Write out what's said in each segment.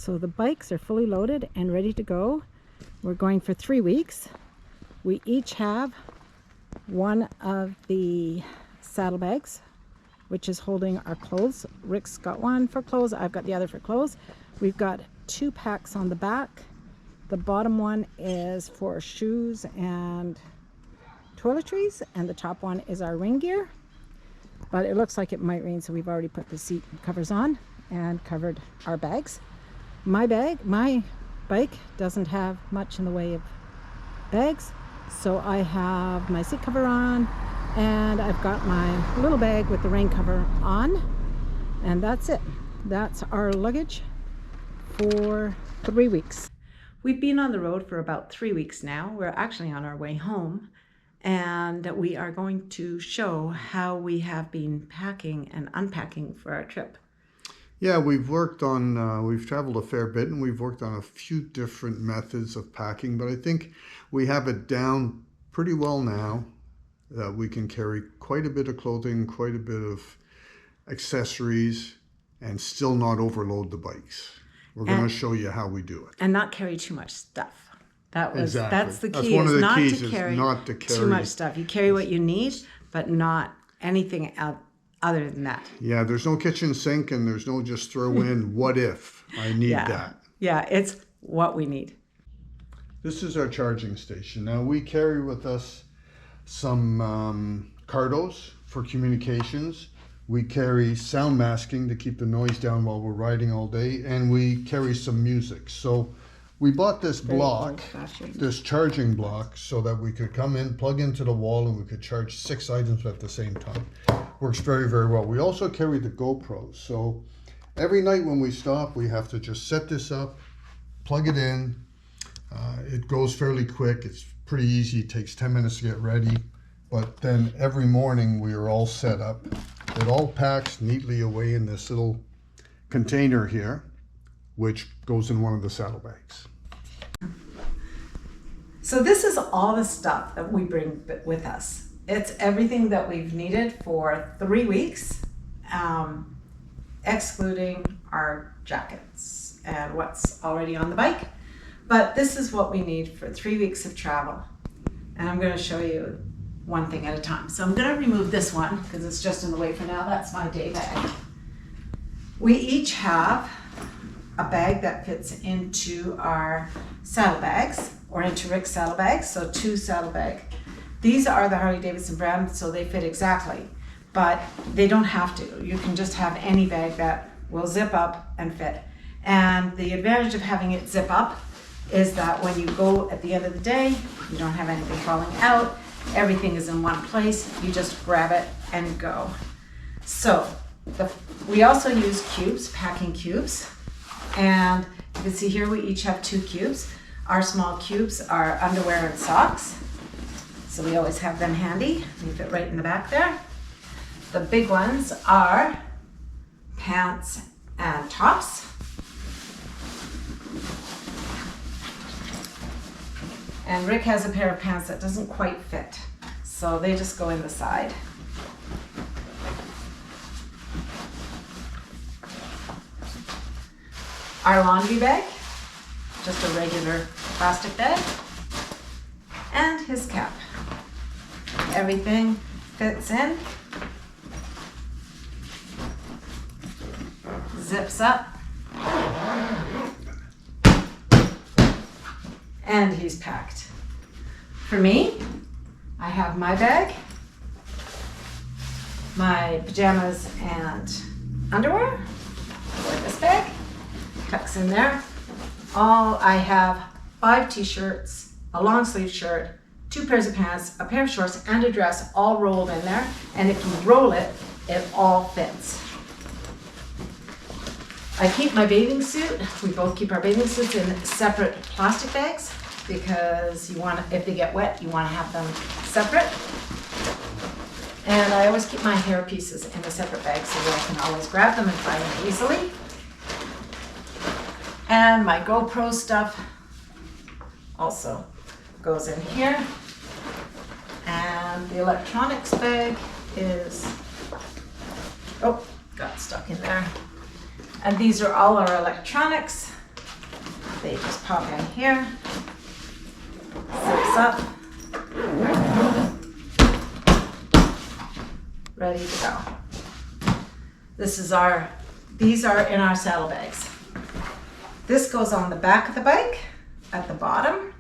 So the bikes are fully loaded and ready to go. We're going for 3 weeks. We each have one of the saddlebags, which is holding our clothes. Rick's got one for clothes, I've got the other for clothes. We've got 2 packs on the back. The bottom one is for shoes and toiletries, and the top one is our rain gear. But it looks like it might rain, so we've already put the seat covers on and covered our bags. My bike doesn't have much in the way of bags, so I have my seat cover on, and I've got my little bag with the rain cover on, and that's it. That's our luggage for 3 weeks. We've been on the road for about 3 weeks now. We're actually on our way home, and we are going to show how we have been packing and unpacking for our trip. Yeah, we've traveled a fair bit, and we've worked on a few different methods of packing, but I think we have it down pretty well now that we can carry quite a bit of clothing, quite a bit of accessories, and still not overload the bikes. We're going to show you how we do it. And not carry too much stuff. That's the key. That's one of the keys, is not to carry too much stuff. You carry what you need, but not anything other than that. Yeah, there's no kitchen sink, and there's no just throw in what if I need that. Yeah, it's what we need. This is our charging station. Now we carry with us some cardos for communications. We carry sound masking to keep the noise down while we're riding all day, and we carry some music. So we bought this block, this charging block, so that we could come in, plug into the wall, and we could charge 6 items at the same time. Works very, very well. We also carry the GoPros. So every night when we stop, we have to just set this up, plug it in. It goes fairly quick. It's pretty easy. It takes 10 minutes to get ready. But then every morning we are all set up. It all packs neatly away in this little container here, which goes in one of the saddlebags. So this is all the stuff that we bring with us. It's everything that we've needed for 3 weeks, excluding our jackets and what's already on the bike. But this is what we need for 3 weeks of travel. And I'm going to show you one thing at a time. So I'm going to remove this one because it's just in the way for now. That's my day bag. We each have a bag that fits into our saddlebags, or into Rick's saddlebags, so 2 saddlebags. These are the Harley-Davidson brand, so they fit exactly, but they don't have to. You can just have any bag that will zip up and fit. And the advantage of having it zip up is that when you go at the end of the day, you don't have anything falling out, everything is in one place, you just grab it and go. So we also use cubes, packing cubes, and you can see here we each have 2 cubes. Our small cubes are underwear and socks, so we always have them handy. They fit right in the back there. The big ones are pants and tops. And Rick has a pair of pants that doesn't quite fit, so they just go in the side. Our laundry bag, just a regular plastic bag, and his cap. Everything fits in, zips up, and he's packed. For me, I have my bag, my pajamas and underwear, or this bag, tucks in there. I have 5 t-shirts, a long sleeve shirt, 2 pairs of pants, a pair of shorts, and a dress all rolled in there. And if you roll it, it all fits. I keep my bathing suit. We both keep our bathing suits in separate plastic bags because if they get wet, you want to have them separate. And I always keep my hair pieces in a separate bag so that I can always grab them and find them easily. And my GoPro stuff also goes in here. And the electronics bag is, got stuck in there. And these are all our electronics. They just pop in here, zips up, ready to go. These are in our saddlebags. This goes on the back of the bike at the bottom.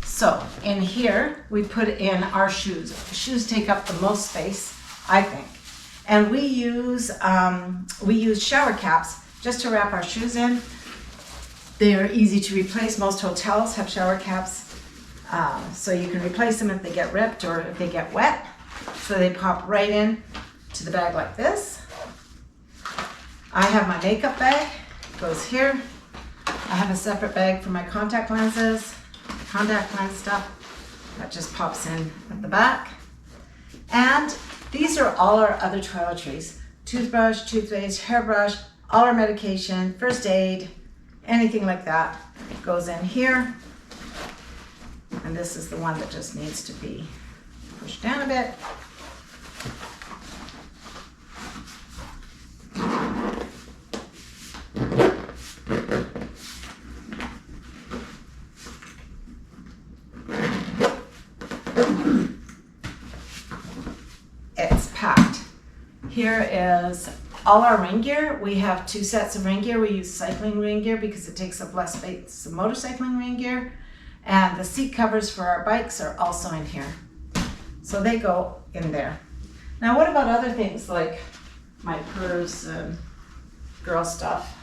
So in here, we put in our shoes. Shoes take up the most space, I think. And we use shower caps just to wrap our shoes in. They are easy to replace. Most hotels have shower caps, so you can replace them if they get ripped or if they get wet. So they pop right in to the bag like this. I have my makeup bag, goes here. I have a separate bag for my contact lenses, contact lens stuff. That just pops in at the back. And these are all our other toiletries. Toothbrush, toothpaste, hairbrush, all our medication, first aid, anything like that goes in here. And this is the one that just needs to be pushed down a bit. It's packed. Here is all our rain gear. We have 2 sets of rain gear. We use cycling rain gear because it takes up less space than motorcycling rain gear. And the seat covers for our bikes are also in here. So they go in there. Now what about other things like my purse and girl stuff?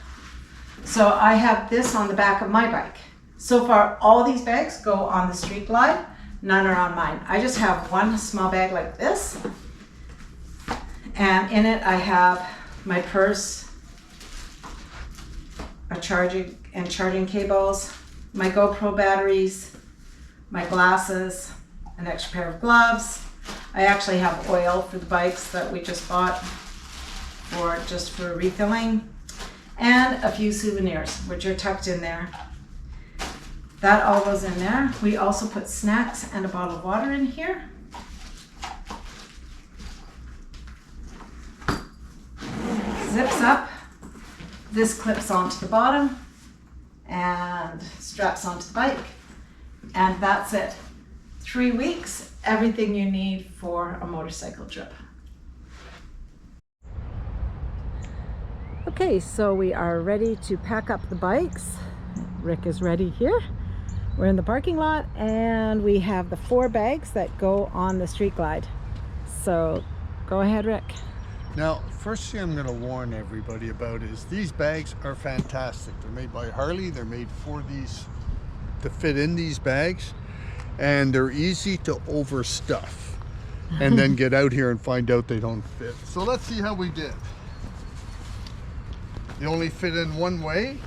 So I have this on the back of my bike. So far all these bags go on the Street Glide. None are on mine. I just have one small bag like this. And in it I have my purse, a charging cables, my GoPro batteries, my glasses, an extra pair of gloves. I actually have oil for the bikes that we just bought for refilling, and a few souvenirs which are tucked in there. That all goes in there. We also put snacks and a bottle of water in here. Zips up. This clips onto the bottom and straps onto the bike. And that's it. 3 weeks, everything you need for a motorcycle trip. Okay, so we are ready to pack up the bikes. Rick is ready here. We're in the parking lot and we have the 4 bags that go on the Street Glide. So go ahead, Rick. Now, first thing I'm going to warn everybody about is these bags are fantastic. They're made by Harley. They're made for these to fit in these bags, and they're easy to overstuff and then get out here and find out they don't fit. So let's see how we did. They only fit in one way.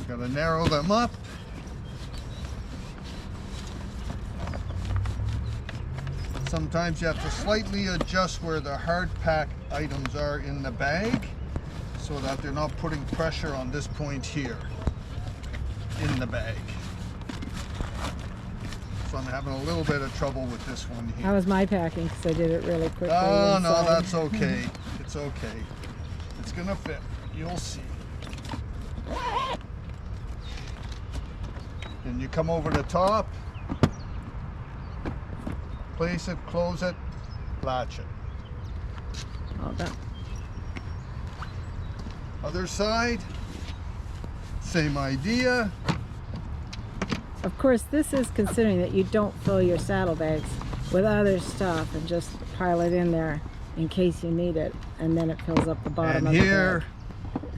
Got to narrow them up. Sometimes you have to slightly adjust where the hard pack items are in the bag so that they're not putting pressure on this point here in the bag. So I'm having a little bit of trouble with this one here. How was my packing? Because I did it really quickly. Oh, no, that's okay. It's okay. It's gonna fit. You'll see. And you come over the top, place it, close it, latch it. All done. Other side, same idea. Of course, this is considering that you don't fill your saddlebags with other stuff and just pile it in there in case you need it, and then it fills up the bottom And of here, the bag.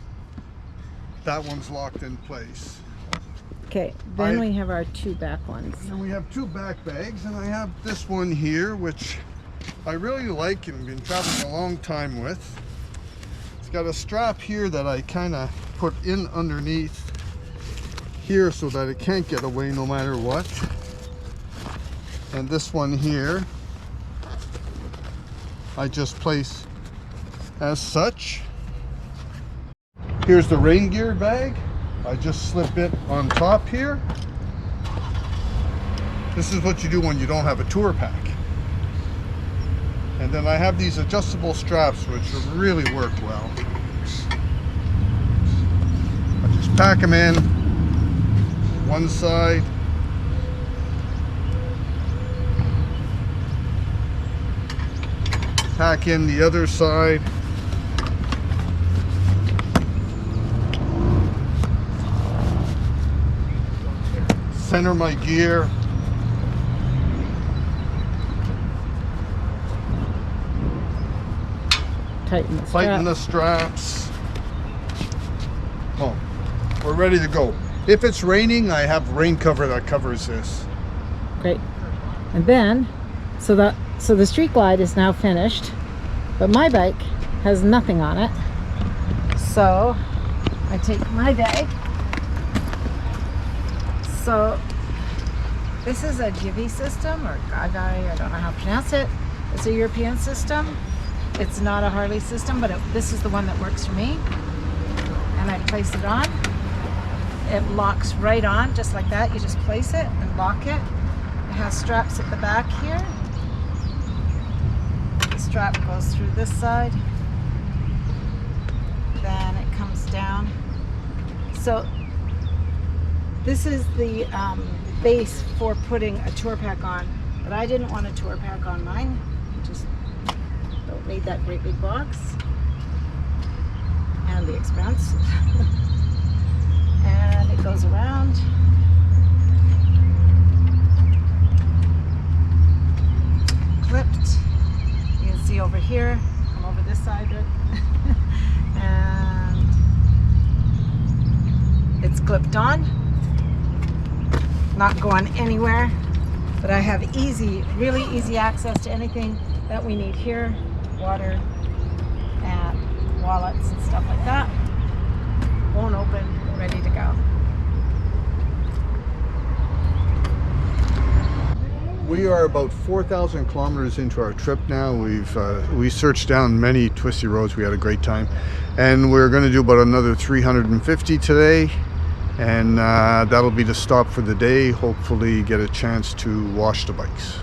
that one's locked in place. Okay, then we have our 2 back ones. And we have 2 back bags, and I have this one here, which I really like and been traveling a long time with. It's got a strap here that I kind of put in underneath here so that it can't get away no matter what. And this one here, I just place as such. Here's the rain gear bag. I just slip it on top here. This is what you do when you don't have a tour pack. And then I have these adjustable straps which really work well. I just pack them in one side. Pack in the other side. Center my gear. Tighten the strap. Tighten the straps. Oh, we're ready to go. If it's raining, I have rain cover that covers this. Great. And then, so the Street Glide is now finished, but my bike has nothing on it. So I take my bag. So this is a Givi system, or Gagai, I don't know how to pronounce it. It's a European system. It's not a Harley system, but this is the one that works for me. And I place it on. It locks right on, just like that. You just place it and lock it. It has straps at the back here. The strap goes through this side. Then it comes down. So this is the base for putting a tour pack on, but I didn't want a tour pack on mine. Just don't need that great big box and the expense. And it goes around. Clipped. You can see over here. Come over this side, and it's clipped on. Not going anywhere, but I have really easy access to anything that we need here. Water and wallets and stuff like that. Won't open, ready to go. We are about 4,000 kilometers into our trip now. We searched down many twisty roads. We had a great time, and we're going to do about another 350 today, and that'll be the stop for the day. Hopefully get a chance to wash the bikes.